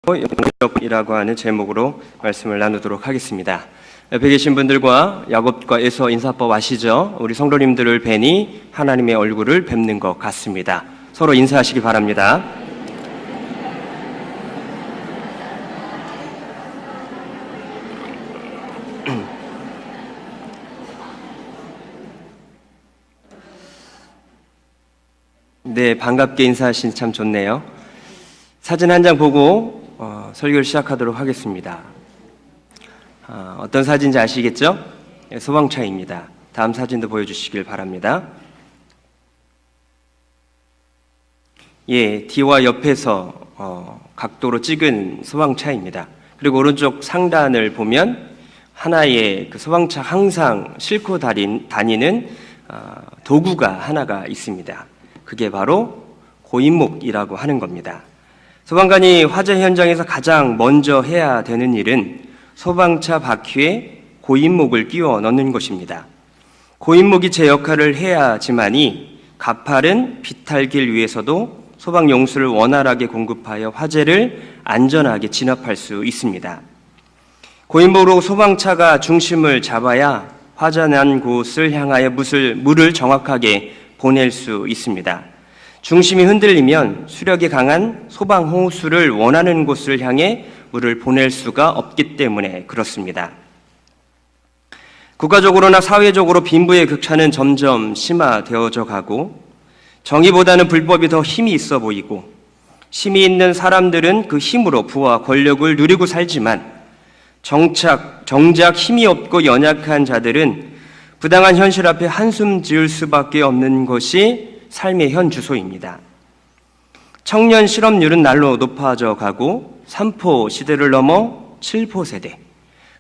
영접이라고 하는 제목으로 말씀을 나누도록 하겠습니다. 옆에 계신 분들과 야곱과 에서 인사법 아시죠? 우리 성도님들을 뵈니 하나님의 얼굴을 뵙는 것 같습니다. 서로 인사하시기 바랍니다. 네, 반갑게 인사하시니 참 좋네요. 사진 한 장 보고 설교를 시작하도록 하겠습니다. 어떤 사진인지 아시겠죠? 소방차입니다. 다음 사진도 보여주시길 바랍니다. 예, 뒤와 옆에서 각도로 찍은 소방차입니다. 그리고 오른쪽 상단을 보면 하나의 그 소방차 항상 싣고 다니는 도구가 하나가 있습니다. 그게 바로 고인목이라고 하는 겁니다. 소방관이 화재 현장에서 가장 먼저 해야 되는 일은 소방차 바퀴에 고인목을 끼워 넣는 것입니다. 고인목이 제 역할을 해야지만이 가파른 비탈길 위에서도 소방 용수를 원활하게 공급하여 화재를 안전하게 진압할 수 있습니다. 고인목으로 소방차가 중심을 잡아야 화재 난 곳을 향하여 물을 정확하게 보낼 수 있습니다. 중심이 흔들리면 수력이 강한 소방 호수를 원하는 곳을 향해 물을 보낼 수가 없기 때문에 그렇습니다. 국가적으로나 사회적으로 빈부의 격차는 점점 심화되어져 가고 정의보다는 불법이 더 힘이 있어 보이고 힘이 있는 사람들은 그 힘으로 부와 권력을 누리고 살지만 정작 힘이 없고 연약한 자들은 부당한 현실 앞에 한숨 지을 수밖에 없는 것이 삶의 현 주소입니다. 청년 실업률은 날로 높아져 가고 3포 시대를 넘어 7포 세대,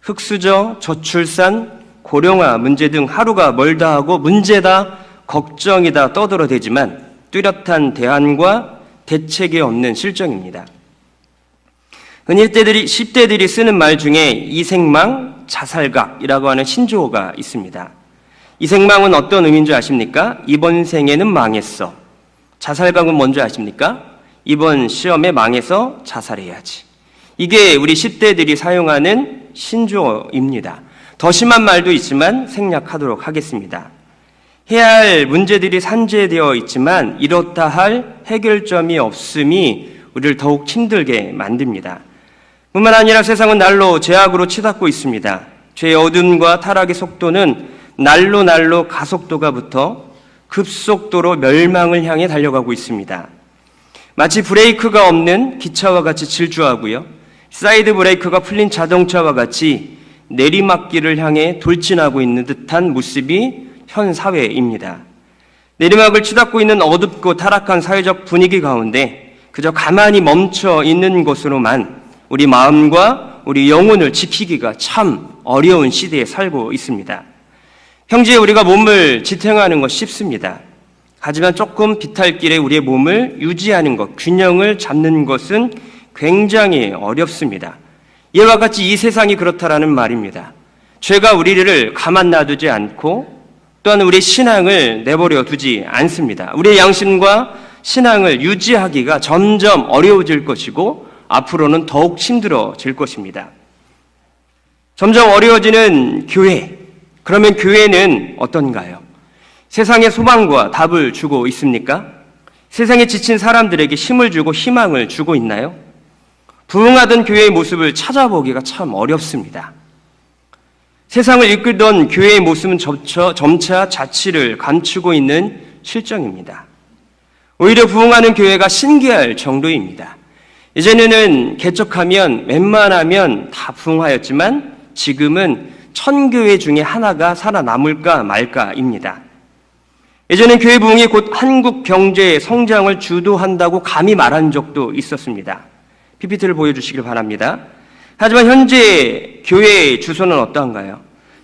흑수저, 저출산, 고령화 문제 등 하루가 멀다 하고 문제다, 걱정이다 떠들어대지만 뚜렷한 대안과 대책이 없는 실정입니다. 흔히 10대들이 쓰는 말 중에 이생망, 자살각이라고 하는 신조어가 있습니다. 이생망은 어떤 의미인 줄 아십니까? 이번 생에는 망했어. 자살각은 뭔지 아십니까? 이번 시험에 망해서 자살해야지. 이게 우리 10대들이 사용하는 신조어입니다. 더 심한 말도 있지만 생략하도록 하겠습니다. 해야 할 문제들이 산재되어 있지만 이렇다 할 해결점이 없음이 우리를 더욱 힘들게 만듭니다. 뿐만 아니라 세상은 날로 죄악으로 치닫고 있습니다. 죄의 어둠과 타락의 속도는 날로 가속도가 붙어 급속도로 멸망을 향해 달려가고 있습니다. 마치 브레이크가 없는 기차와 같이 질주하고요. 사이드 브레이크가 풀린 자동차와 같이 내리막길을 향해 돌진하고 있는 듯한 모습이 현 사회입니다. 내리막을 치닫고 있는 어둡고 타락한 사회적 분위기 가운데 그저 가만히 멈춰 있는 것으로만 우리 마음과 우리 영혼을 지키기가 참 어려운 시대에 살고 있습니다. 평지에 우리가 몸을 지탱하는 것 쉽습니다. 하지만 조금 비탈길에 우리의 몸을 유지하는 것, 균형을 잡는 것은 굉장히 어렵습니다. 이와 같이 이 세상이 그렇다라는 말입니다. 죄가 우리를 가만 놔두지 않고 또한 우리의 신앙을 내버려 두지 않습니다. 우리의 양심과 신앙을 유지하기가 점점 어려워질 것이고 앞으로는 더욱 힘들어질 것입니다. 점점 어려워지는 교회. 그러면 교회는 어떤가요? 세상의 소망과 답을 주고 있습니까? 세상에 지친 사람들에게 힘을 주고 희망을 주고 있나요? 부흥하던 교회의 모습을 찾아보기가 참 어렵습니다. 세상을 이끌던 교회의 모습은 점차 자취를 감추고 있는 실정입니다. 오히려 부흥하는 교회가 신기할 정도입니다. 이제는 개척하면 웬만하면 다 부흥하였지만 지금은 1000교회 중에 하나가 살아남을까 말까입니다. 예전엔 교회 부흥이 곧 한국 경제의 성장을 주도한다고 감히 말한 적도 있었습니다. PPT를 보여주시길 바랍니다. 하지만 현재 교회의 주소는 어떠한가요?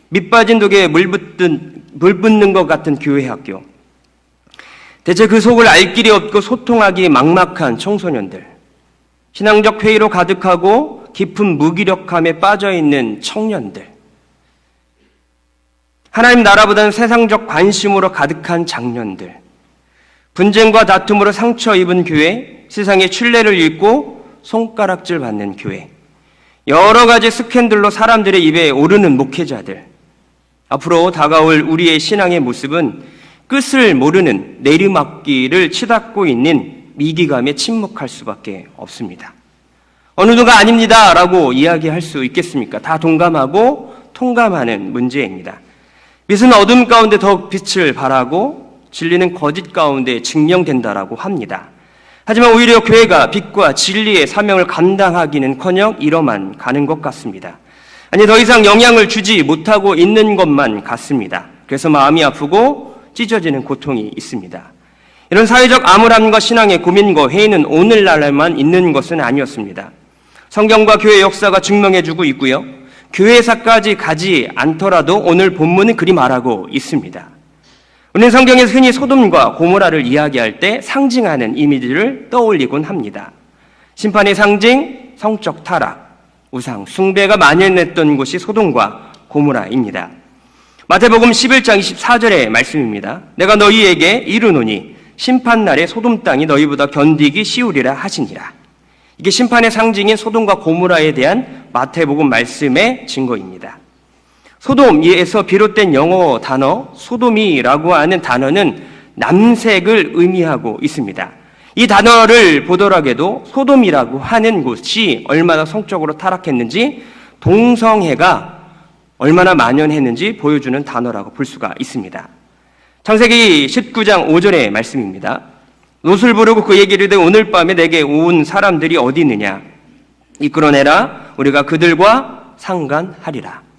밑 빠진 독에 물 붓는 것 같은 교회 학교. 대체 그 속을 알 길이 없고 소통하기 막막한 청소년들. 신앙적 회의로 가득하고 깊은 무기력함에 빠져있는 청년들. 하나님 나라보다는 세상적 관심으로 가득한 장년들. 분쟁과 다툼으로 상처 입은 교회, 세상의 신뢰를 잃고 손가락질 받는 교회, 여러 가지 스캔들로 사람들의 입에 오르는 목회자들, 앞으로 다가올 우리의 신앙의 모습은 끝을 모르는 내리막길을 치닫고 있는 미기감에 침묵할 수밖에 없습니다. 어느 누가 아닙니다 라고 이야기할 수 있겠습니까? 다 동감하고 통감하는 문제입니다. 빛은 어둠 가운데 더욱 빛을 발하고 진리는 거짓 가운데 증명된다라고 합니다. 하지만 오히려 교회가 빛과 진리의 사명을 감당하기는커녕 잃어만 가는 것 같습니다. 아니, 더 이상 영향을 주지 못하고 있는 것만 같습니다. 그래서 마음이 아프고 찢어지는 고통이 있습니다. 이런 사회적 암울함과 신앙의 고민과 회의는 오늘날에만 있는 것은 아니었습니다. 성경과 교회 역사가 증명해주고 있고요. 교회사까지 가지 않더라도 오늘 본문은 그리 말하고 있습니다. 우리는 성경에서 흔히 소돔과 고모라를 이야기할 때 상징하는 이미지를 떠올리곤 합니다. 심판의 상징, 성적 타락, 우상, 숭배가 만연했던 곳이 소돔과 고모라입니다. 마태복음 11장 24절의 말씀입니다. 내가 너희에게 이르노니 심판날에 소돔 땅이 너희보다 견디기 쉬우리라 하시니라. 이게 심판의 상징인 소돔과 고모라에 대한 마태복음 말씀의 증거입니다. 소돔에서 비롯된 영어 단어 소돔이라고 하는 단어는 남색을 의미하고 있습니다. 이 단어를 보더라도 소돔이라고 하는 곳이 얼마나 성적으로 타락했는지, 동성애가 얼마나 만연했는지 보여주는 단어라고 볼 수가 있습니다. 창세기 19장 5절의 말씀입니다. 롯을 부르고 그에게 이르되 오늘 밤에 내게 온 사람들이 어디 있느냐 이끌어내라 우리가 그들과 상관하리라.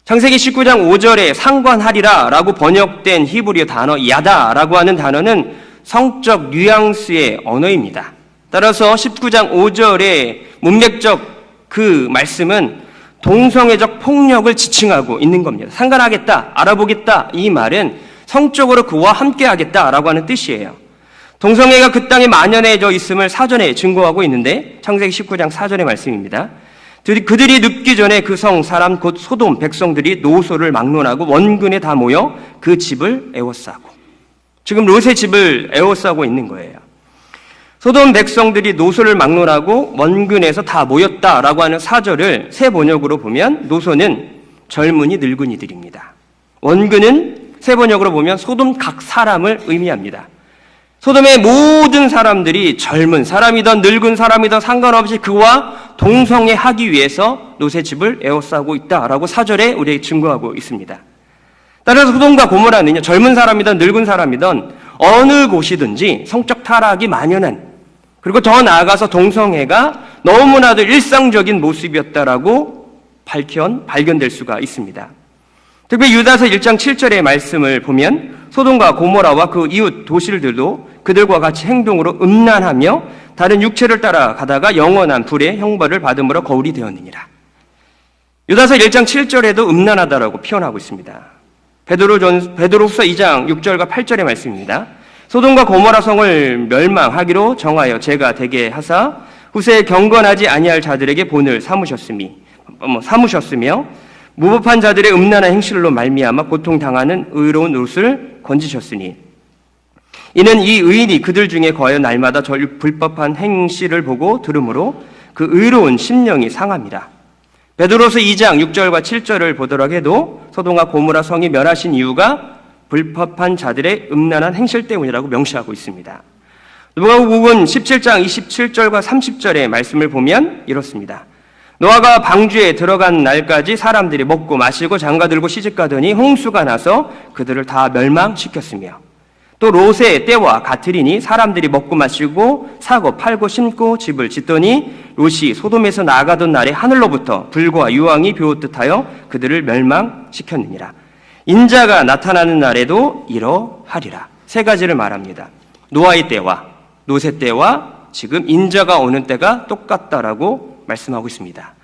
창세기 19장 5절에 상관하리라 라고 번역된 히브리어 단어 야다라고 하는 단어는 성적 뉘앙스의 언어입니다. 따라서 19장 5절의 문맥적 그 말씀은 동성애적 폭력을 지칭하고 있는 겁니다. 상관하겠다, 알아보겠다, 이 말은 성적으로 그와 함께하겠다라고 하는 뜻이에요. 동성애가 그 땅에 만연해져 있음을 사전에 증거하고 있는데 창세기 19장 4절의 말씀입니다. 그들이 눕기 전에 그 성 사람 곧 소돔 백성들이 노소를 막론하고 원근에 다 모여 그 집을 에워싸고, 지금 롯의 집을 에워싸고 있는 거예요. 소돔 백성들이 노소를 막론하고 원근에서 다 모였다라고 하는 4절을 새 번역으로 보면 노소는 젊은이 늙은이들입니다. 원근은 새 번역으로 보면 소돔 각 사람을 의미합니다. 소돔의 모든 사람들이 젊은 사람이든 늙은 사람이든 상관없이 그와 동성애하기 위해서 롯의 집을 에워싸고 있다라고 4절에 우리에게 증거하고 있습니다. 따라서 소돔과 고모라는요, 젊은 사람이든 늙은 사람이든 어느 곳이든지 성적 타락이 만연한, 그리고 더 나아가서 동성애가 너무나도 일상적인 모습이었다라고 발견될 수가 있습니다. 특히 유다서 1장 7절의 말씀을 보면 소돔과 고모라와 그 이웃 도시들도 그들과 같이 행동으로 음란하며 다른 육체를 따라가다가 영원한 불의 형벌을 받음으로 거울이 되었느니라. 유다서 1장 7절에도 음란하다라고 표현하고 있습니다. 베드로후서 2장 6절과 8절의 말씀입니다. 소돔과 고모라 성을 멸망하기로 정하여 제가 되게 하사 후세에 경건하지 아니할 자들에게 본을 삼으셨으며 무법한 자들의 음란한 행실로 말미암아 고통당하는 의로운 롯을 건지셨으니 이는 이 의인이 그들 중에 거하여 날마다 불법한 행실을 보고 들으므로 그 의로운 심령이 상함이라. 베드로서 2장 6절과 7절을 보더라 해도 소돔과 고모라 성이 멸하신 이유가 불법한 자들의 음란한 행실 때문이라고 명시하고 있습니다. 누가복음 17장 27절과 30절의 말씀을 보면 이렇습니다. 노아가 방주에 들어간 날까지 사람들이 먹고 마시고 장가들고 시집가더니 홍수가 나서 그들을 다 멸망시켰으며 또 롯의 때와 같으리니 사람들이 먹고 마시고 사고 팔고 심고 집을 짓더니 롯이 소돔에서 나가던 날에 하늘로부터 불과 유황이 비오듯하여 그들을 멸망시켰느니라. 인자가 나타나는 날에도 이러하리라. 세 가지를 말합니다. 노아의 때와 롯의 때와 지금 인자가 오는 때가 똑같다라고 말씀하고 있습니다.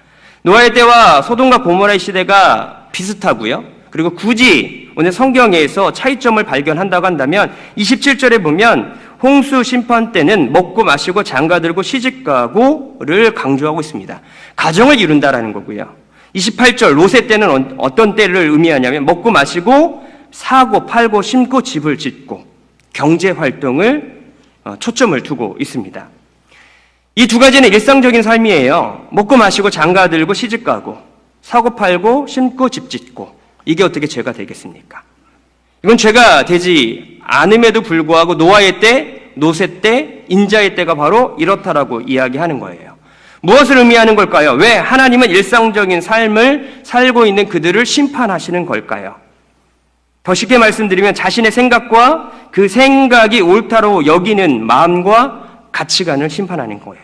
노아의 때와 소돔과 고모라의 시대가 비슷하고요. 그리고 굳이 오늘 성경에서 차이점을 발견한다고 한다면 27절에 보면 홍수 심판 때는 먹고 마시고 장가들고 시집가고를 강조하고 있습니다. 가정을 이룬다라는 거고요. 28절 롯의 때는 어떤 때를 의미하냐면 먹고 마시고 사고 팔고 심고 집을 짓고 경제 활동을 초점을 두고 있습니다. 이 두 가지는 일상적인 삶이에요. 먹고 마시고 장가 들고 시집 가고 사고 팔고 심고 집 짓고, 이게 어떻게 죄가 되겠습니까? 이건 죄가 되지 않음에도 불구하고 노아의 때, 노새 때, 인자의 때가 바로 이렇다라고 이야기하는 거예요. 무엇을 의미하는 걸까요? 왜 하나님은 일상적인 삶을 살고 있는 그들을 심판하시는 걸까요? 더 쉽게 말씀드리면 자신의 생각과 그 생각이 옳다로 여기는 마음과 가치관을 심판하는 거예요.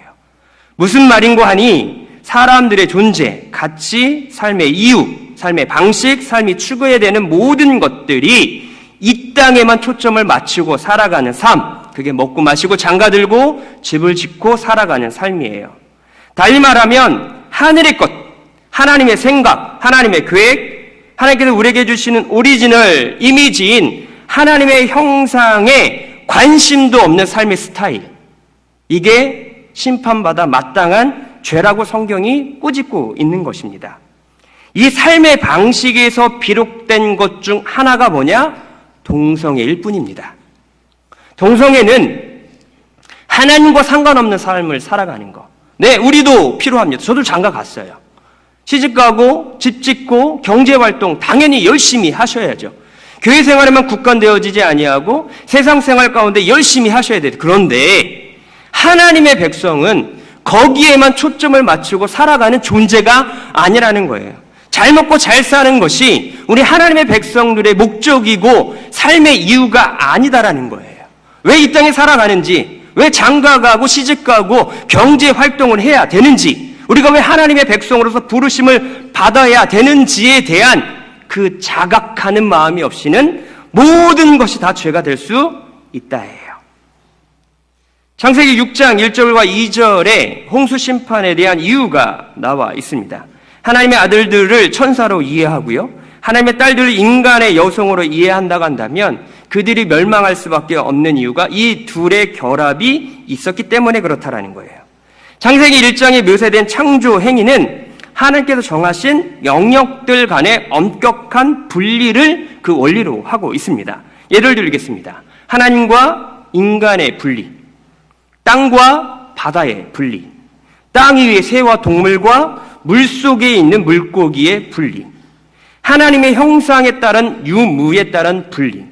무슨 말인고 하니 사람들의 존재, 가치, 삶의 이유, 삶의 방식, 삶이 추구해야 되는 모든 것들이 이 땅에만 초점을 맞추고 살아가는 삶, 그게 먹고 마시고 장가 들고 집을 짓고 살아가는 삶이에요. 달리 말하면 하늘의 것, 하나님의 생각, 하나님의 계획, 하나님께서 우리에게 주시는 오리지널 이미지인 하나님의 형상에 관심도 없는 삶의 스타일, 이게 심판받아 마땅한 죄라고 성경이 꾸짖고 있는 것입니다. 이 삶의 방식에서 비롯된 것 중 하나가 뭐냐? 동성애일 뿐입니다. 동성애는 하나님과 상관없는 삶을 살아가는 거. 네, 우리도 필요합니다. 저도 장가 갔어요. 시집 가고 집 짓고 경제활동 당연히 열심히 하셔야죠. 교회 생활에만 국한되어지지 아니하고 세상 생활 가운데 열심히 하셔야 돼요. 그런데 하나님의 백성은 거기에만 초점을 맞추고 살아가는 존재가 아니라는 거예요. 잘 먹고 잘 사는 것이 우리 하나님의 백성들의 목적이고 삶의 이유가 아니다라는 거예요. 왜 이 땅에 살아가는지, 왜 장가 가고 시집 가고 경제 활동을 해야 되는지, 우리가 왜 하나님의 백성으로서 부르심을 받아야 되는지에 대한 그 자각하는 마음이 없이는 모든 것이 다 죄가 될 수 있다예요. 창세기 6장 1절과 2절에 홍수 심판에 대한 이유가 나와 있습니다. 하나님의 아들들을 천사로 이해하고요, 하나님의 딸들을 인간의 여성으로 이해한다고 한다면 그들이 멸망할 수밖에 없는 이유가 이 둘의 결합이 있었기 때문에 그렇다라는 거예요. 창세기 1장에 묘사된 창조 행위는 하나님께서 정하신 영역들 간의 엄격한 분리를 그 원리로 하고 있습니다. 예를 들겠습니다. 하나님과 인간의 분리, 땅과 바다의 분리, 땅 위의 새와 동물과 물속에 있는 물고기의 분리, 하나님의 형상에 따른 유무에 따른 분리,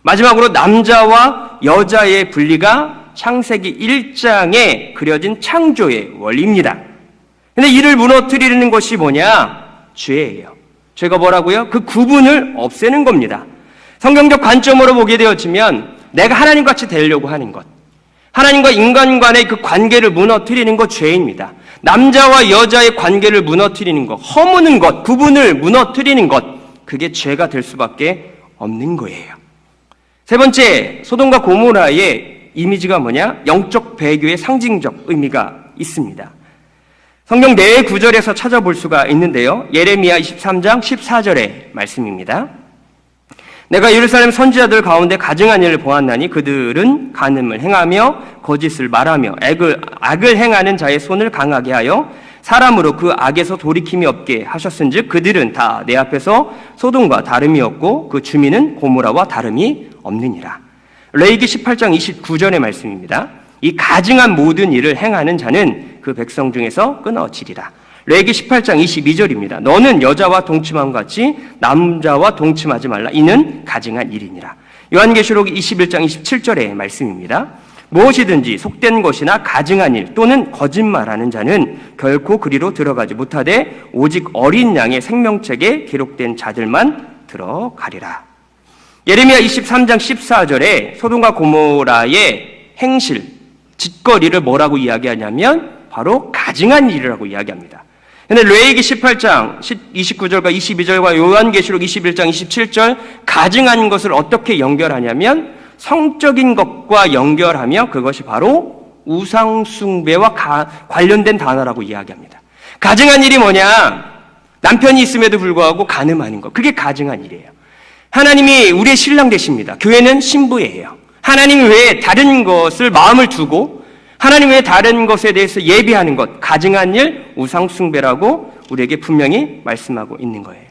마지막으로 남자와 여자의 분리가 창세기 1장에 그려진 창조의 원리입니다. 근데 이를 무너뜨리는 것이 뭐냐? 죄예요. 죄가 뭐라고요? 그 구분을 없애는 겁니다. 성경적 관점으로 보게 되어지면 내가 하나님같이 되려고 하는 것, 하나님과 인간 간의 그 관계를 무너뜨리는 것 죄입니다. 남자와 여자의 관계를 무너뜨리는 것, 허무는 것, 구분을 무너뜨리는 것, 그게 죄가 될 수밖에 없는 거예요. 세 번째, 소돔과 고모라의 이미지가 뭐냐? 영적 배교의 상징적 의미가 있습니다. 성경 네 구절에서 찾아볼 수가 있는데요. 예레미야 23장 14절의 말씀입니다. 내가 예루살렘 선지자들 가운데 가증한 일을 보았나니 그들은 간음을 행하며 거짓을 말하며 악을 행하는 자의 손을 강하게 하여 사람으로 그 악에서 돌이킴이 없게 하셨은즉 그들은 다 내 앞에서 소돔과 다름이 없고 그 주민은 고모라와 다름이 없느니라. 레위기 18장 29절의 말씀입니다. 이 가증한 모든 일을 행하는 자는 그 백성 중에서 끊어지리라. 레위기 18장 22절입니다. 너는 여자와 동침함과 같이 남자와 동침하지 말라. 이는 가증한 일이니라. 요한계시록 21장 27절의 말씀입니다. 무엇이든지 속된 것이나 가증한 일 또는 거짓말하는 자는 결코 그리로 들어가지 못하되 오직 어린 양의 생명책에 기록된 자들만 들어가리라. 예레미야 23장 14절에 소돔과 고모라의 행실, 짓거리를 뭐라고 이야기하냐면 바로 가증한 일이라고 이야기합니다. 그런데 레위기 18장 29절과 22절과 요한계시록 21장 27절 가증한 것을 어떻게 연결하냐면 성적인 것과 연결하며 그것이 바로 우상숭배와 관련된 단어라고 이야기합니다. 가증한 일이 뭐냐? 남편이 있음에도 불구하고 간음하는 것. 그게 가증한 일이에요. 하나님이 우리의 신랑 되십니다. 교회는 신부예요. 하나님 외에 다른 것을 마음을 두고 하나님 외에 다른 것에 대해서 예비하는 것, 가증한 일, 우상숭배라고 우리에게 분명히 말씀하고 있는 거예요.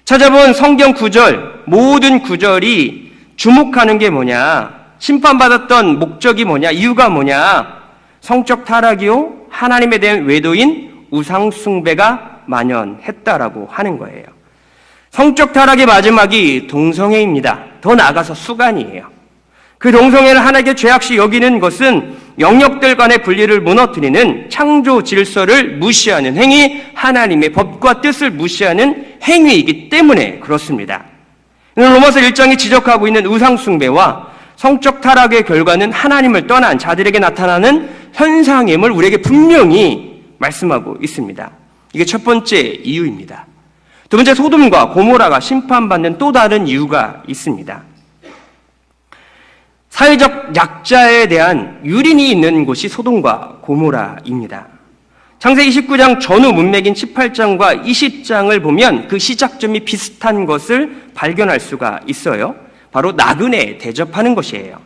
찾아본 성경 구절, 모든 구절이 주목하는 게 뭐냐? 심판받았던 목적이 뭐냐? 이유가 뭐냐? 성적 타락이요 하나님에 대한 외도인 우상 숭배가 만연했다라고 하는 거예요. 성적 타락의 마지막이 동성애입니다. 더 나아가서 수간이에요. 그 동성애를 하나님께 죄악시 여기는 것은 영역들 간의 분리를 무너뜨리는 창조 질서를 무시하는 행위, 하나님의 법과 뜻을 무시하는 행위이기 때문에 그렇습니다. 로마서 1장이 지적하고 있는 우상 숭배와 성적 타락의 결과는 하나님을 떠난 자들에게 나타나는 현상임을 우리에게 분명히 말씀하고 있습니다. 이게 첫 번째 이유입니다. 두 번째, 소돔과 고모라가 심판받는 또 다른 이유가 있습니다. 사회적 약자에 대한 유린이 있는 곳이 소돔과 고모라입니다. 창세기 19장 전후 문맥인 18장과 20장을 보면 그 시작점이 비슷한 것을 발견할 수가 있어요. 바로 나그네 대접하는 것이에요.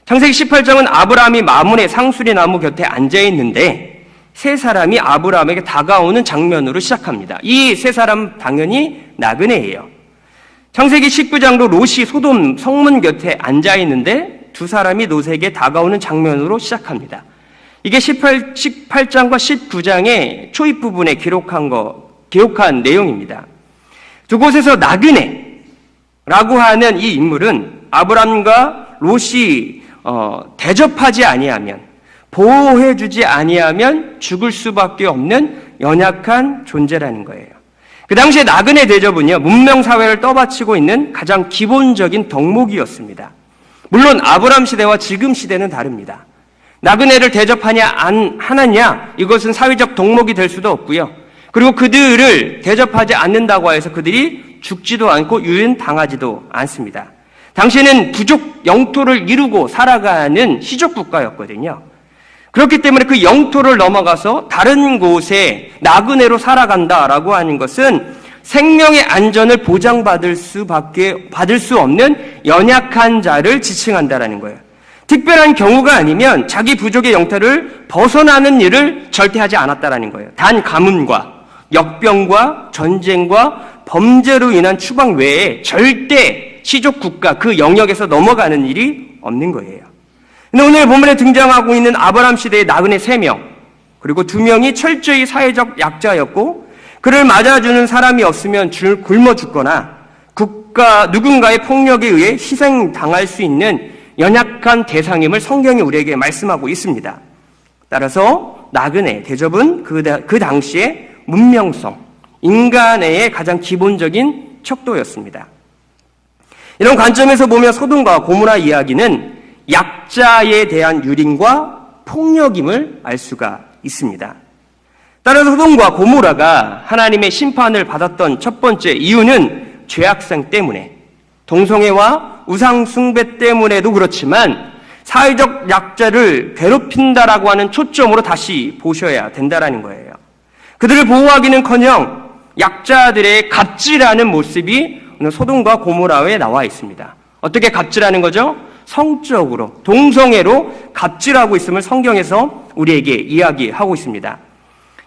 창세기 18장은 아브라함이 마문의 상수리 나무 곁에 앉아 있는데 세 사람이 아브라함에게 다가오는 장면으로 시작합니다. 이 세 사람 당연히 나그네예요. 창세기 19장도 롯이 소돔 성문 곁에 앉아 있는데 두 사람이 롯에게 다가오는 장면으로 시작합니다. 이게 18장과 19장의 초입 부분에 기록한 내용입니다. 두 곳에서 나그네라고 하는 이 인물은 아브람과 롯이 대접하지 아니하면, 보호해주지 아니하면 죽을 수밖에 없는 연약한 존재라는 거예요. 그 당시에 나그네 대접은요, 문명사회를 떠받치고 있는 가장 기본적인 덕목이었습니다. 물론 아브람 시대와 지금 시대는 다릅니다. 나그네를 대접하냐 안 하느냐, 이것은 사회적 덕목이 될 수도 없고요. 그리고 그들을 대접하지 않는다고 해서 그들이 죽지도 않고 유인당하지도 않습니다. 당시에는 부족 영토를 이루고 살아가는 시족 국가였거든요. 그렇기 때문에 그 영토를 넘어가서 다른 곳에 나그네로 살아간다라고 하는 것은 생명의 안전을 보장받을 수 없는 연약한 자를 지칭한다라는 거예요. 특별한 경우가 아니면 자기 부족의 영토를 벗어나는 일을 절대 하지 않았다라는 거예요. 단 가문과 역병과 전쟁과 범죄로 인한 추방 외에 절대 시족 국가 그 영역에서 넘어가는 일이 없는 거예요. 근데 오늘 본문에 등장하고 있는 아브람 시대의 나그네 3명, 그리고 2명이 철저히 사회적 약자였고 그를 맞아주는 사람이 없으면 굶어 죽거나 누군가의 폭력에 의해 희생당할 수 있는 연약한 대상임을 성경이 우리에게 말씀하고 있습니다. 따라서 나그네 대접은 그 당시의 문명성, 인간의 가장 기본적인 척도였습니다. 이런 관점에서 보면 소돔과 고모라 이야기는 약자에 대한 유린과 폭력임을 알 수가 있습니다. 따라서 소돔과 고모라가 하나님의 심판을 받았던 첫 번째 이유는 죄악성 때문에, 동성애와 우상 숭배 때문에도 그렇지만 사회적 약자를 괴롭힌다라고 하는 초점으로 다시 보셔야 된다라는 거예요. 그들을 보호하기는커녕 약자들의 갑질하는 모습이 오늘 소돔과 고모라에 나와 있습니다. 어떻게 갑질하는 거죠? 성적으로, 동성애로 갑질하고 있음을 성경에서 우리에게 이야기하고 있습니다.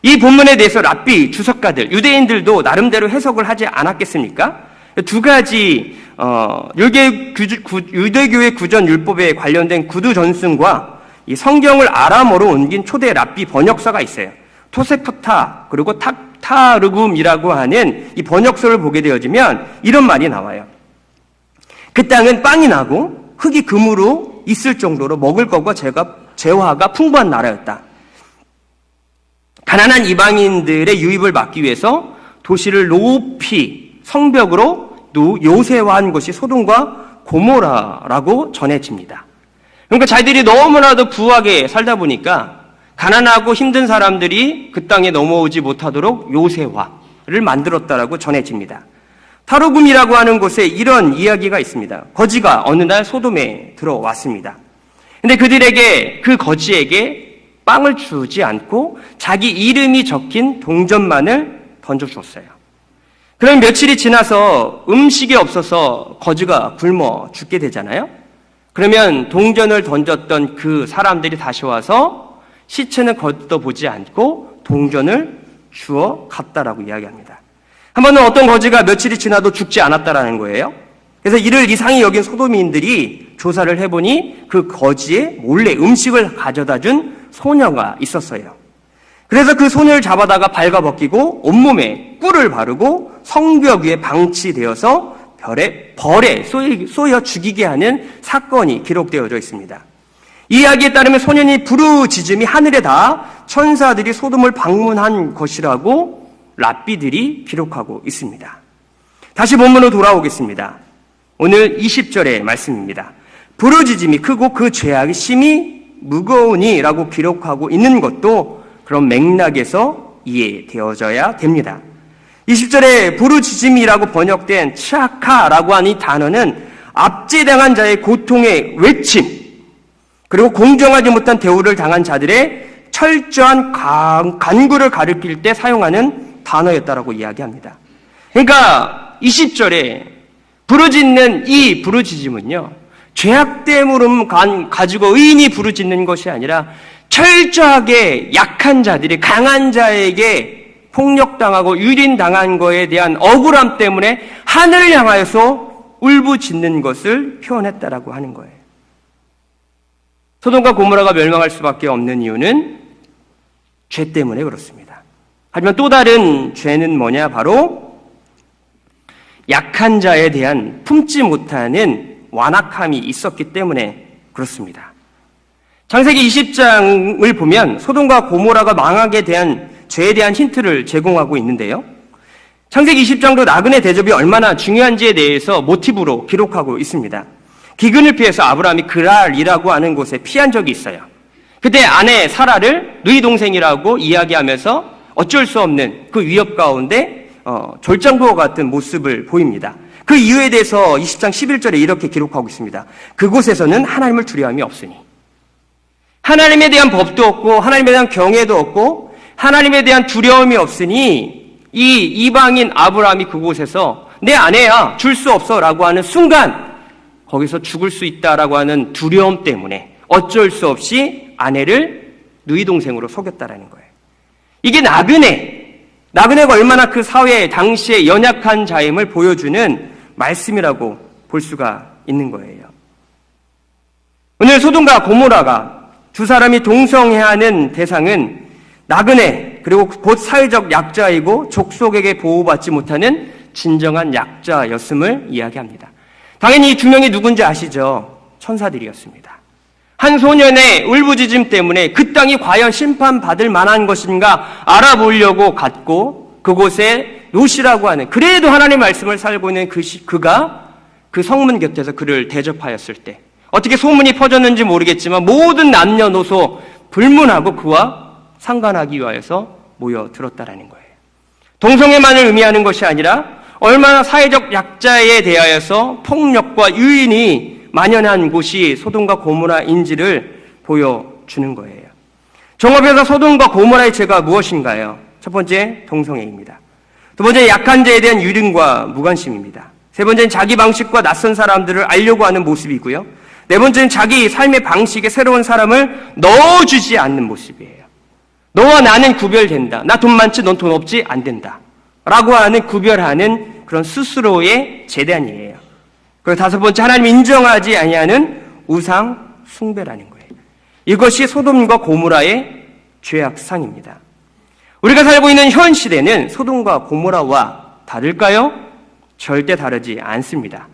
이 본문에 대해서 랍비, 주석가들, 유대인들도 나름대로 해석을 하지 않았겠습니까? 두 가지 유대교의 구전 율법에 관련된 구두 전승과 이 성경을 아람어로 옮긴 초대 랍비 번역서가 있어요. 토세프타 그리고 타르굼이라고 하는 이 번역서를 보게 되어지면 이런 말이 나와요. 그 땅은 빵이 나고 흙이 금으로 있을 정도로 먹을 것과 재화가 풍부한 나라였다. 가난한 이방인들의 유입을 막기 위해서 도시를 높이 성벽으로 요새화한 곳이 소돔과 고모라라고 전해집니다. 그러니까 자기들이 너무나도 부하게 살다 보니까 가난하고 힘든 사람들이 그 땅에 넘어오지 못하도록 요새화를 만들었다라고 전해집니다. 타르굼이라고 하는 곳에 이런 이야기가 있습니다. 거지가 어느 날 소돔에 들어왔습니다. 근데 그 거지에게 빵을 주지 않고 자기 이름이 적힌 동전만을 던져줬어요. 그럼 며칠이 지나서 음식이 없어서 거지가 굶어 죽게 되잖아요. 그러면 동전을 던졌던 그 사람들이 다시 와서 시체는 걷어보지 않고 동전을 주워 갔다라고 이야기합니다. 한 번은 어떤 거지가 며칠이 지나도 죽지 않았다라는 거예요. 그래서 이를 이상히 여긴 소돔인들이 조사를 해보니 그 거지에 몰래 음식을 가져다 준 소녀가 있었어요. 그래서 그 소녀를 잡아다가 발가벗기고 온몸에 꿀을 바르고 성벽 위에 방치되어서 벌에 쏘여 죽이게 하는 사건이 기록되어져 있습니다. 이 이야기에 따르면 소년이 부르짖음이 하늘에 닿아 천사들이 소돔을 방문한 것이라고 랍비들이 기록하고 있습니다. 다시 본문으로 돌아오겠습니다. 오늘 20절의 말씀입니다. 부르짖음이 크고 그 죄악이 심히 무거우니 라고 기록하고 있는 것도 그런 맥락에서 이해되어져야 됩니다. 20절에 부르짖음이라고 번역된 츠아카라고 하는 이 단어는 압제당한 자의 고통의 외침, 그리고 공정하지 못한 대우를 당한 자들의 철저한 간구를 가리킬 때 사용하는 단어였다라고 이야기합니다. 그러니까 20절에 부르짖는 이 부르짖음은요, 죄악 때문에 가지고 의인이 부르짖는 것이 아니라 철저하게 약한 자들이 강한 자에게 폭력당하고 유린당한 것에 대한 억울함 때문에 하늘을 향하여서 울부짖는 것을 표현했다라고 하는 거예요. 소돔과 고모라가 멸망할 수밖에 없는 이유는 죄 때문에 그렇습니다. 하지만 또 다른 죄는 뭐냐? 바로 약한 자에 대한 품지 못하는 완악함이 있었기 때문에 그렇습니다. 창세기 20장을 보면 소돔과 고모라가 망하게 대한 죄에 대한 힌트를 제공하고 있는데요. 창세기 20장도 나그네 대접이 얼마나 중요한지에 대해서 모티브로 기록하고 있습니다. 기근을 피해서 아브라함이 그랄이라고 하는 곳에 피한 적이 있어요. 그때 아내 사라를 누이 동생이라고 이야기하면서 어쩔 수 없는 그 위협 가운데 졸장부와 같은 모습을 보입니다. 그 이유에 대해서 20장 11절에 이렇게 기록하고 있습니다. 그곳에서는 하나님을 두려움이 없으니, 하나님에 대한 법도 없고 하나님에 대한 경외도 없고 하나님에 대한 두려움이 없으니 이 이방인 아브라함이 그곳에서 내 아내야 줄 수 없어 라고 하는 순간 거기서 죽을 수 있다라고 하는 두려움 때문에 어쩔 수 없이 아내를 누이 동생으로 속였다라는 거예요. 이게 나그네가 얼마나 그 사회 당시에 연약한 자임을 보여주는 말씀이라고 볼 수가 있는 거예요. 오늘 소돔과 고모라가 두 사람이 동성해야 하는 대상은 나그네, 그리고 곧 사회적 약자이고 족속에게 보호받지 못하는 진정한 약자였음을 이야기합니다. 당연히 이 두 명이 누군지 아시죠? 천사들이었습니다. 한 소년의 울부짖음 때문에 그 땅이 과연 심판받을 만한 것인가 알아보려고 갔고, 그곳에 롯이라고 하는, 그래도 하나님의 말씀을 살고 있는 그가 그 성문 곁에서 그를 대접하였을 때 어떻게 소문이 퍼졌는지 모르겠지만 모든 남녀노소 불문하고 그와 상관하기 위하여서 모여들었다라는 거예요. 동성애만을 의미하는 것이 아니라 얼마나 사회적 약자에 대하여서 폭력과 유인이 만연한 곳이 소돔과 고모라인지를 보여주는 거예요. 종합해서 소돔과 고모라의 죄가 무엇인가요? 첫 번째, 동성애입니다. 두 번째, 약한 자에 대한 유린과 무관심입니다. 세 번째는 자기 방식과 낯선 사람들을 알려고 하는 모습이고요. 네 번째는 자기 삶의 방식에 새로운 사람을 넣어주지 않는 모습이에요. 너와 나는 구별된다. 나 돈 많지, 넌 돈 없지, 안 된다. 라고 하는 구별하는 그런 스스로의 재단이에요. 그리고 다섯 번째, 하나님 인정하지 아니하는 우상 숭배라는 거예요. 이것이 소돔과 고모라의 죄악상입니다. 우리가 살고 있는 현 시대는 소돔과 고모라와 다를까요? 절대 다르지 않습니다.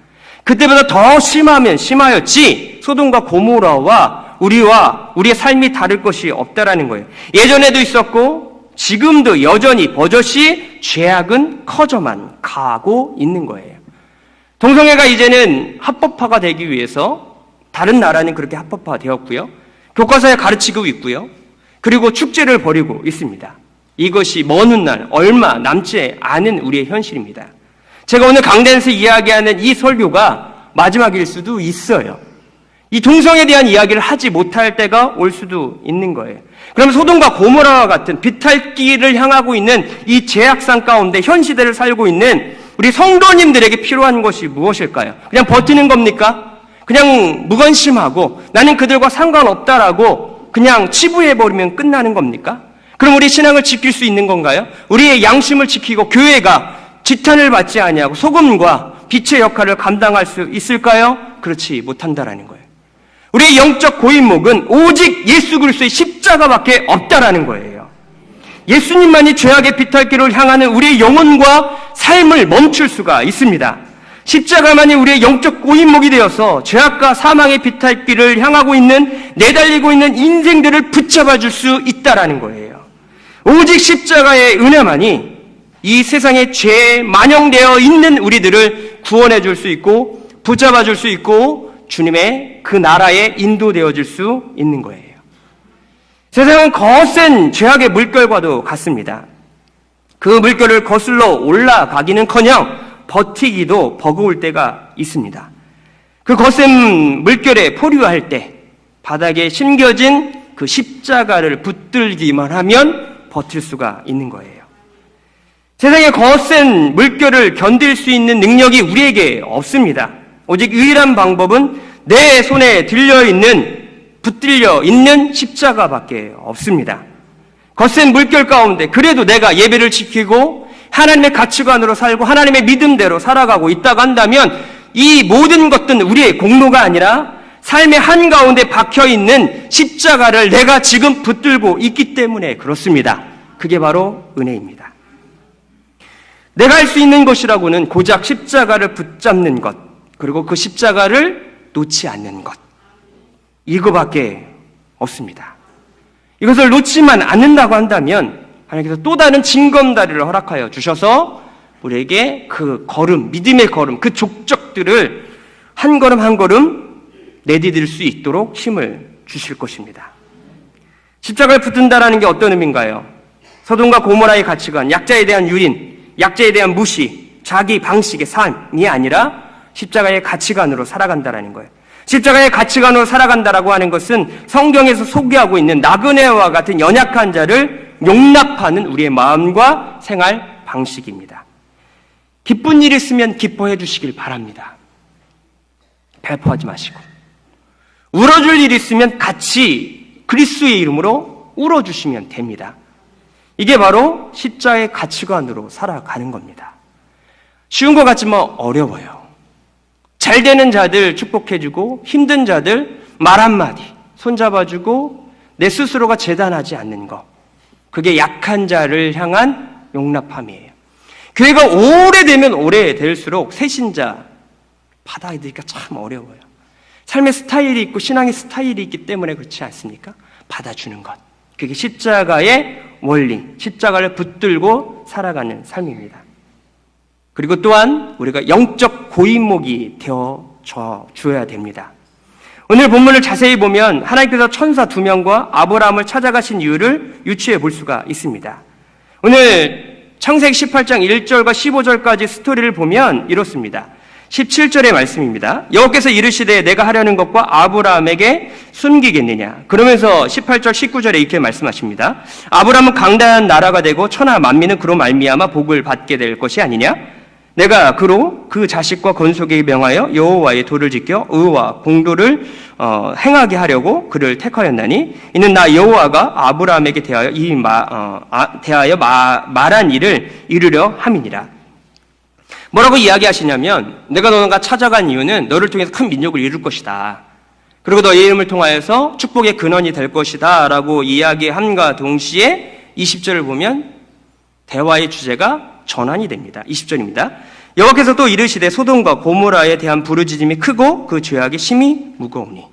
그때보다 더 심하였지 소돔과 고모라와 우리의 삶이 다를 것이 없다라는 거예요. 예전에도 있었고 지금도 여전히 버젓이 죄악은 커져만 가고 있는 거예요. 동성애가 이제는 합법화가 되기 위해서 다른 나라는 그렇게 합법화 되었고요. 교과서에 가르치고 있고요. 그리고 축제를 벌이고 있습니다. 이것이 먼 훗날 얼마 남지 않은 우리의 현실입니다. 제가 오늘 강단에서 이야기하는 이 설교가 마지막일 수도 있어요. 이 동성애에 대한 이야기를 하지 못할 때가 올 수도 있는 거예요. 그럼 소돔과 고모라와 같은 비탈길을 향하고 있는 이 죄악상 가운데 현 시대를 살고 있는 우리 성도님들에게 필요한 것이 무엇일까요? 그냥 버티는 겁니까? 그냥 무관심하고 나는 그들과 상관없다라고 그냥 치부해버리면 끝나는 겁니까? 그럼 우리 신앙을 지킬 수 있는 건가요? 우리의 양심을 지키고 교회가 지탄을 받지 아니하고 소금과 빛의 역할을 감당할 수 있을까요? 그렇지 못한다라는 거예요. 우리의 영적 고인목은 오직 예수 그리스도의 십자가 십자가밖에 없다라는 거예요. 예수님만이 죄악의 비탈길을 향하는 우리의 영혼과 삶을 멈출 수가 있습니다. 십자가만이 우리의 영적 고인목이 되어서 죄악과 사망의 비탈길을 향하고 있는, 내달리고 있는 인생들을 붙잡아 줄 수 있다라는 거예요. 오직 십자가의 은혜만이 이 세상에 죄에 만영되어 있는 우리들을 구원해 줄 수 있고 붙잡아 줄 수 있고 주님의 그 나라에 인도되어 줄 수 있는 거예요. 세상은 거센 죄악의 물결과도 같습니다. 그 물결을 거슬러 올라가기는커녕 버티기도 버거울 때가 있습니다. 그 거센 물결에 포류할 때 바닥에 심겨진 그 십자가를 붙들기만 하면 버틸 수가 있는 거예요. 세상의 거센 물결을 견딜 수 있는 능력이 우리에게 없습니다. 오직 유일한 방법은 내 손에 붙들려 있는 십자가밖에 없습니다. 거센 물결 가운데 그래도 내가 예배를 지키고 하나님의 가치관으로 살고 하나님의 믿음대로 살아가고 있다고 한다면 이 모든 것들은 우리의 공로가 아니라 삶의 한가운데 박혀있는 십자가를 내가 지금 붙들고 있기 때문에 그렇습니다. 그게 바로 은혜입니다. 내가 할 수 있는 것이라고는 고작 십자가를 붙잡는 것, 그리고 그 십자가를 놓지 않는 것, 이거밖에 없습니다. 이것을 놓지만 않는다고 한다면 하나님께서 또 다른 징검다리를 허락하여 주셔서 우리에게 그 걸음, 믿음의 걸음, 그 족적들을 한 걸음 한 걸음 내디딜 수 있도록 힘을 주실 것입니다. 십자가를 붙든다라는 게 어떤 의미인가요? 소돔과 고모라의 가치관, 약자에 대한 유린, 약자에 대한 무시, 자기 방식의 삶이 아니라 십자가의 가치관으로 살아간다라는 거예요. 십자가의 가치관으로 살아간다라고 하는 것은 성경에서 소개하고 있는 나그네와 같은 연약한 자를 용납하는 우리의 마음과 생활 방식입니다. 기쁜 일 있으면 기뻐해 주시길 바랍니다. 배포하지 마시고, 울어줄 일 있으면 같이 그리스도의 이름으로 울어주시면 됩니다. 이게 바로 십자가의 가치관으로 살아가는 겁니다. 쉬운 것 같지만 어려워요. 잘 되는 자들 축복해주고 힘든 자들 말 한마디 손잡아주고 내 스스로가 재단하지 않는 것, 그게 약한 자를 향한 용납함이에요. 교회가 오래되면 오래될수록 새신자 받아들이기가 참 어려워요. 삶의 스타일이 있고 신앙의 스타일이 있기 때문에 그렇지 않습니까? 받아주는 것, 그게 십자가의 원리, 십자가를 붙들고 살아가는 삶입니다. 그리고 또한 우리가 영적 고인목이 되어져 줘야 됩니다. 오늘 본문을 자세히 보면 하나님께서 천사 2명과 아브라함을 찾아가신 이유를 유추해 볼 수가 있습니다. 오늘 창세기 18장 1절과 15절까지 스토리를 보면 이렇습니다. 17절의 말씀입니다. 여호와께서 이르시되 내가 하려는 것과 아브라함에게 숨기겠느냐. 그러면서 18절 19절에 이렇게 말씀하십니다. 아브라함은 강대한 나라가 되고 천하 만민은 그로 말미암아 복을 받게 될 것이 아니냐. 내가 그로 그 자식과 건속에게 명하여 여호와의 도를 지켜 의와 공도를 행하게 하려고 그를 택하였나니 이는 나 여호와가 아브라함에게 대하여 말한 일을 이루려 함이니라. 뭐라고 이야기하시냐면 내가 너가 찾아간 이유는 너를 통해서 큰 민족을 이룰 것이다. 그리고 너의 이름을 통하여서 축복의 근원이 될 것이다 라고 이야기함과 동시에 20절을 보면 대화의 주제가 전환이 됩니다. 20절입니다. 여호와께서 또 이르시되 소돔과 고모라에 대한 부르짖음이 크고 그 죄악이 심히 무거우니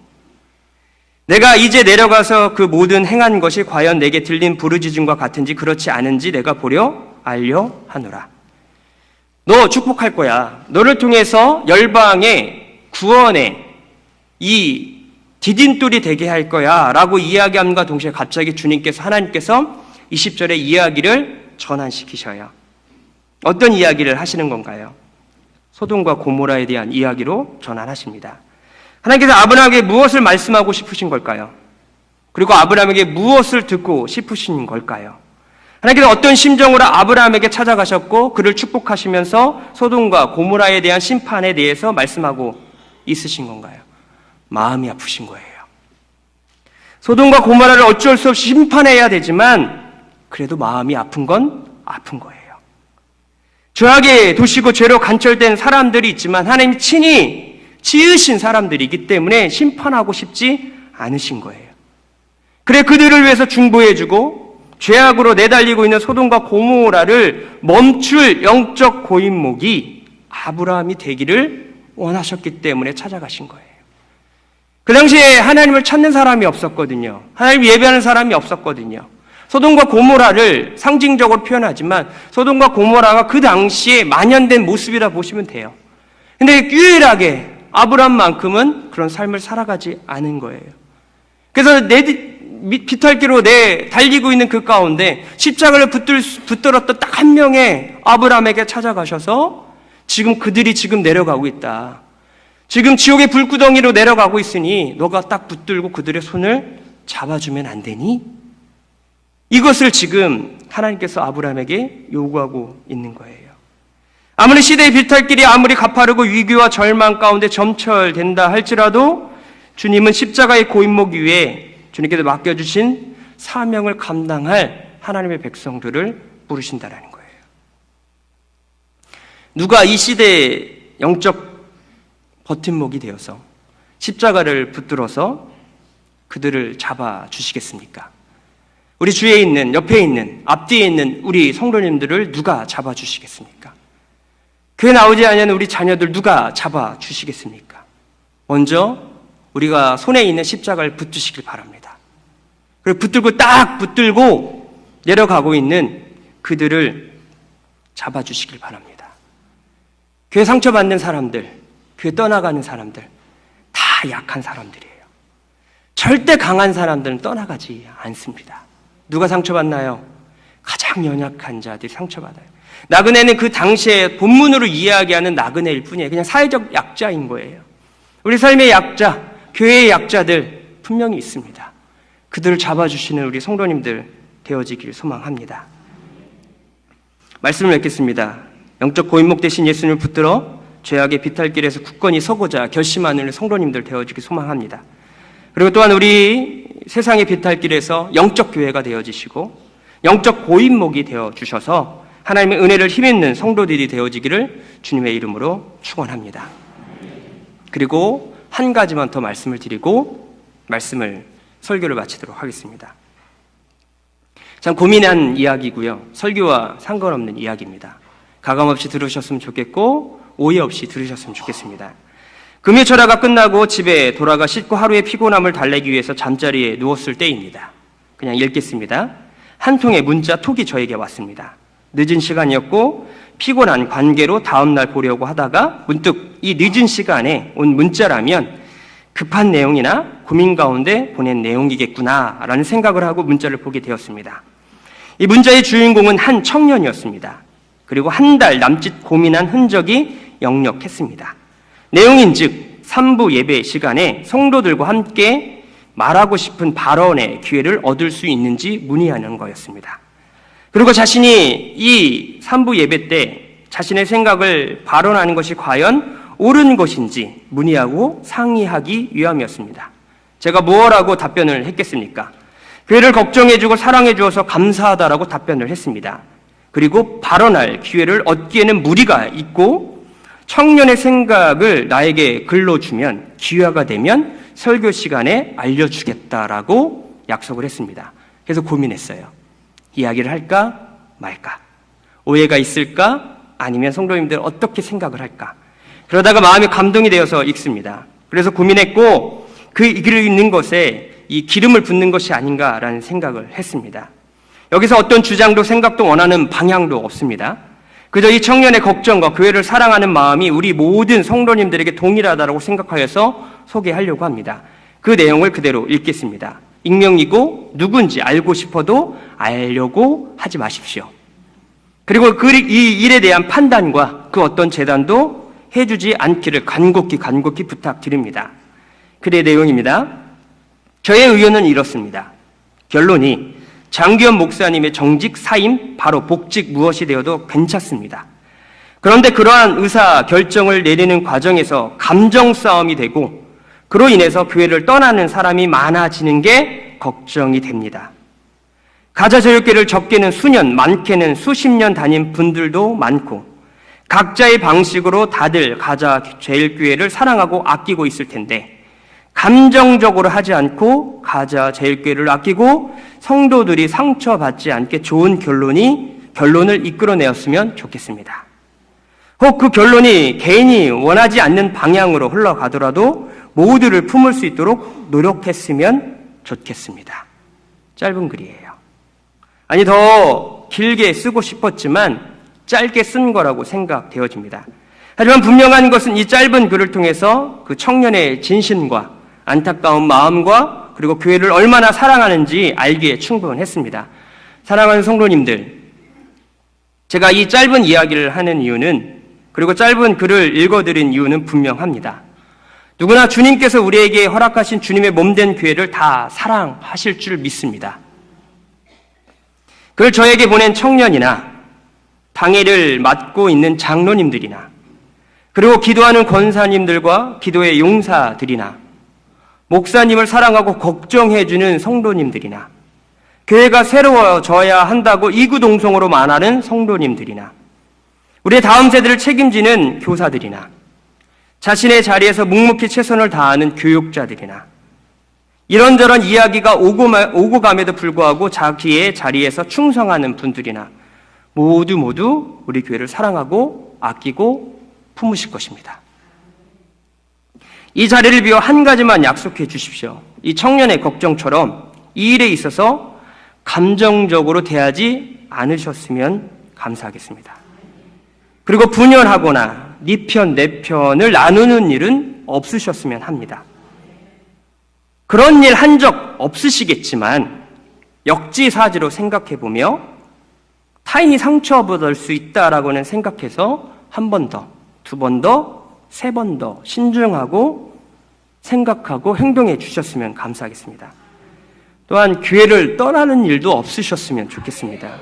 내가 이제 내려가서 그 모든 행한 것이 과연 내게 들린 부르짖음과 같은지 그렇지 않은지 내가 보려 알려 하노라. 너 축복할 거야. 너를 통해서 열방의 구원의 이 디딤돌이 되게 할 거야 라고 이야기함과 동시에 갑자기 주님께서 하나님께서 20절의 이야기를 전환시키셔요. 어떤 이야기를 하시는 건가요? 소돔과 고모라에 대한 이야기로 전환하십니다. 하나님께서 아브라함에게 무엇을 말씀하고 싶으신 걸까요? 그리고 아브라함에게 무엇을 듣고 싶으신 걸까요? 하나님께서 어떤 심정으로 아브라함에게 찾아가셨고 그를 축복하시면서 소돔과 고모라에 대한 심판에 대해서 말씀하고 있으신 건가요? 마음이 아프신 거예요. 소돔과 고모라를 어쩔 수 없이 심판해야 되지만 그래도 마음이 아픈 건 아픈 거예요. 죄악의 도시고 죄로 간철된 사람들이 있지만 하나님이 친히 지으신 사람들이기 때문에 심판하고 싶지 않으신 거예요. 그래 그들을 위해서 중보해주고 죄악으로 내달리고 있는 소돔과 고모라를 멈출 영적 고인목이 아브라함이 되기를 원하셨기 때문에 찾아가신 거예요. 그 당시에 하나님을 찾는 사람이 없었거든요. 하나님을 예배하는 사람이 없었거든요. 소돔과 고모라를 상징적으로 표현하지만 소돔과 고모라가 그 당시에 만연된 모습이라 보시면 돼요. 근데 유일하게 아브라함만큼은 그런 삶을 살아가지 않은 거예요. 그래서 비탈기로 달리고 있는 그 가운데 십자가를 붙들었던 딱 한 명의 아브라함에게 찾아가셔서 지금 그들이 지금 내려가고 있다. 지금 지옥의 불구덩이로 내려가고 있으니 너가 딱 붙들고 그들의 손을 잡아주면 안 되니? 이것을 지금 하나님께서 아브라함에게 요구하고 있는 거예요. 아무리 시대의 비탈길이 아무리 가파르고 위기와 절망 가운데 점철된다 할지라도 주님은 십자가의 고인목 위에 주님께서 맡겨주신 사명을 감당할 하나님의 백성들을 부르신다라는 거예요. 누가 이 시대의 영적 버팀목이 되어서 십자가를 붙들어서 그들을 잡아주시겠습니까? 우리 주위에 있는, 옆에 있는, 앞뒤에 있는 우리 성도님들을 누가 잡아주시겠습니까? 교회 나오지 않는 우리 자녀들 누가 잡아주시겠습니까? 먼저 우리가 손에 있는 십자가를 붙드시길 바랍니다. 그리고 딱 붙들고 내려가고 있는 그들을 잡아주시길 바랍니다. 교회 상처받는 사람들, 교회 떠나가는 사람들 다 약한 사람들이에요. 절대 강한 사람들은 떠나가지 않습니다. 누가 상처받나요? 가장 연약한 자들이 상처받아요. 나그네는 그 당시에 본문으로 이야기하는 나그네일 뿐이에요. 그냥 사회적 약자인 거예요. 우리 삶의 약자, 교회의 약자들 분명히 있습니다. 그들을 잡아주시는 우리 성도님들 되어지기를 소망합니다. 말씀을 맺겠습니다. 영적 고인목 되신 예수님을 붙들어 죄악의 비탈길에서 굳건히 서고자 결심하는 성도님들 되어지기 소망합니다. 그리고 또한 우리 세상의 비탈길에서 영적 교회가 되어지시고 영적 고인목이 되어주셔서 하나님의 은혜를 힘있는 성도들이 되어지기를 주님의 이름으로 축원합니다. 그리고 한 가지만 더 말씀을 드리고 설교를 마치도록 하겠습니다. 참 고민한 이야기고요. 설교와 상관없는 이야기입니다. 가감없이 들으셨으면 좋겠고 오해 없이 들으셨으면 좋겠습니다. 금요 철야가 끝나고 집에 돌아가 씻고 하루의 피곤함을 달래기 위해서 잠자리에 누웠을 때입니다. 그냥 읽겠습니다. 한 통의 문자 톡이 저에게 왔습니다. 늦은 시간이었고 피곤한 관계로 다음날 보려고 하다가 문득 이 늦은 시간에 온 문자라면 급한 내용이나 고민 가운데 보낸 내용이겠구나라는 생각을 하고 문자를 보게 되었습니다. 이 문자의 주인공은 한 청년이었습니다. 그리고 한 달 남짓 고민한 흔적이 역력했습니다. 내용인즉 3부 예배 시간에 성도들과 함께 말하고 싶은 발언의 기회를 얻을 수 있는지 문의하는 거였습니다. 그리고 자신이 이 3부 예배 때 자신의 생각을 발언하는 것이 과연 옳은 것인지 문의하고 상의하기 위함이었습니다. 제가 뭐라고 답변을 했겠습니까? 교회를 걱정해주고 사랑해주어서 감사하다라고 답변을 했습니다. 그리고 발언할 기회를 얻기에는 무리가 있고 청년의 생각을 나에게 글로 주면 기회가 되면 설교 시간에 알려주겠다라고 약속을 했습니다. 그래서 고민했어요. 이야기를 할까 말까? 오해가 있을까? 아니면 성도님들 어떻게 생각을 할까? 그러다가 마음이 감동이 되어서 읽습니다. 그래서 고민했고 그 글을 읽는 것에 이 기름을 붓는 것이 아닌가라는 생각을 했습니다. 여기서 어떤 주장도 생각도 원하는 방향도 없습니다. 그저 이 청년의 걱정과 교회를 사랑하는 마음이 우리 모든 성도님들에게 동일하다고 생각하여서 소개하려고 합니다. 그 내용을 그대로 읽겠습니다. 익명이고 누군지 알고 싶어도 알려고 하지 마십시오. 그리고 이 일에 대한 판단과 그 어떤 재단도 해주지 않기를 간곡히 부탁드립니다. 글의 내용입니다. 저의 의견은 이렇습니다. 결론이 장기현 목사님의 정직 사임, 바로 복직 무엇이 되어도 괜찮습니다. 그런데 그러한 의사 결정을 내리는 과정에서 감정 싸움이 되고 그로 인해서 교회를 떠나는 사람이 많아지는 게 걱정이 됩니다. 가자제일교회를 적게는 수년, 많게는 수십 년 다닌 분들도 많고 각자의 방식으로 다들 가자제일교회를 사랑하고 아끼고 있을 텐데 감정적으로 하지 않고 가자 제일교회를 아끼고 성도들이 상처받지 않게 좋은 결론을 이끌어내었으면 좋겠습니다. 혹 그 결론이 개인이 원하지 않는 방향으로 흘러가더라도 모두를 품을 수 있도록 노력했으면 좋겠습니다. 짧은 글이에요. 아니, 더 길게 쓰고 싶었지만 짧게 쓴 거라고 생각되어집니다. 하지만 분명한 것은 이 짧은 글을 통해서 그 청년의 진심과 안타까운 마음과 그리고 교회를 얼마나 사랑하는지 알기에 충분했습니다. 사랑하는 성도님들, 제가 이 짧은 이야기를 하는 이유는, 그리고 짧은 글을 읽어드린 이유는 분명합니다. 누구나 주님께서 우리에게 허락하신 주님의 몸된 교회를 다 사랑하실 줄 믿습니다. 그걸 저에게 보낸 청년이나 당회를 맡고 있는 장로님들이나 그리고 기도하는 권사님들과 기도의 용사들이나 목사님을 사랑하고 걱정해주는 성도님들이나 교회가 새로워져야 한다고 이구동성으로 말하는 성도님들이나 우리의 다음 세대를 책임지는 교사들이나 자신의 자리에서 묵묵히 최선을 다하는 교육자들이나 이런저런 이야기가 오고 감에도 불구하고 자기의 자리에서 충성하는 분들이나 모두 우리 교회를 사랑하고 아끼고 품으실 것입니다. 이 자리를 비워 한 가지만 약속해 주십시오. 이 청년의 걱정처럼 이 일에 있어서 감정적으로 대하지 않으셨으면 감사하겠습니다. 그리고 분열하거나 네 편, 내 편을 나누는 일은 없으셨으면 합니다. 그런 일 한 적 없으시겠지만 역지사지로 생각해보며 타인이 상처받을 수 있다라고는 생각해서 한 번 더, 두 번 더, 세 번 더 신중하고 생각하고 행동해 주셨으면 감사하겠습니다. 또한 교회를 떠나는 일도 없으셨으면 좋겠습니다.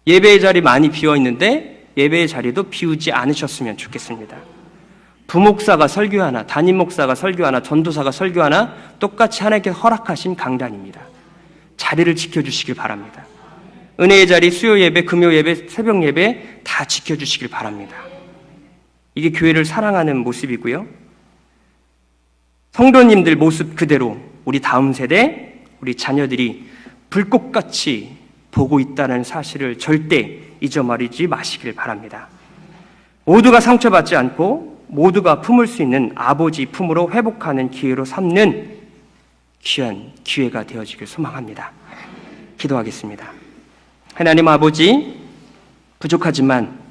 예배의 자리 많이 비어 있는데 예배의 자리도 비우지 않으셨으면 좋겠습니다. 부목사가 설교하나, 담임목사가 설교하나, 전도사가 설교하나 똑같이 하나님께서 허락하신 강단입니다. 자리를 지켜주시길 바랍니다. 은혜의 자리, 수요 예배, 금요 예배, 새벽 예배 다 지켜주시길 바랍니다. 이게 교회를 사랑하는 모습이고요. 성도님들 모습 그대로 우리 다음 세대, 우리 자녀들이 불꽃같이 보고 있다는 사실을 절대 잊어버리지 마시길 바랍니다. 모두가 상처받지 않고 모두가 품을 수 있는 아버지 품으로 회복하는 기회로 삼는 귀한 기회가 되어지길 소망합니다. 기도하겠습니다. 하나님 아버지, 부족하지만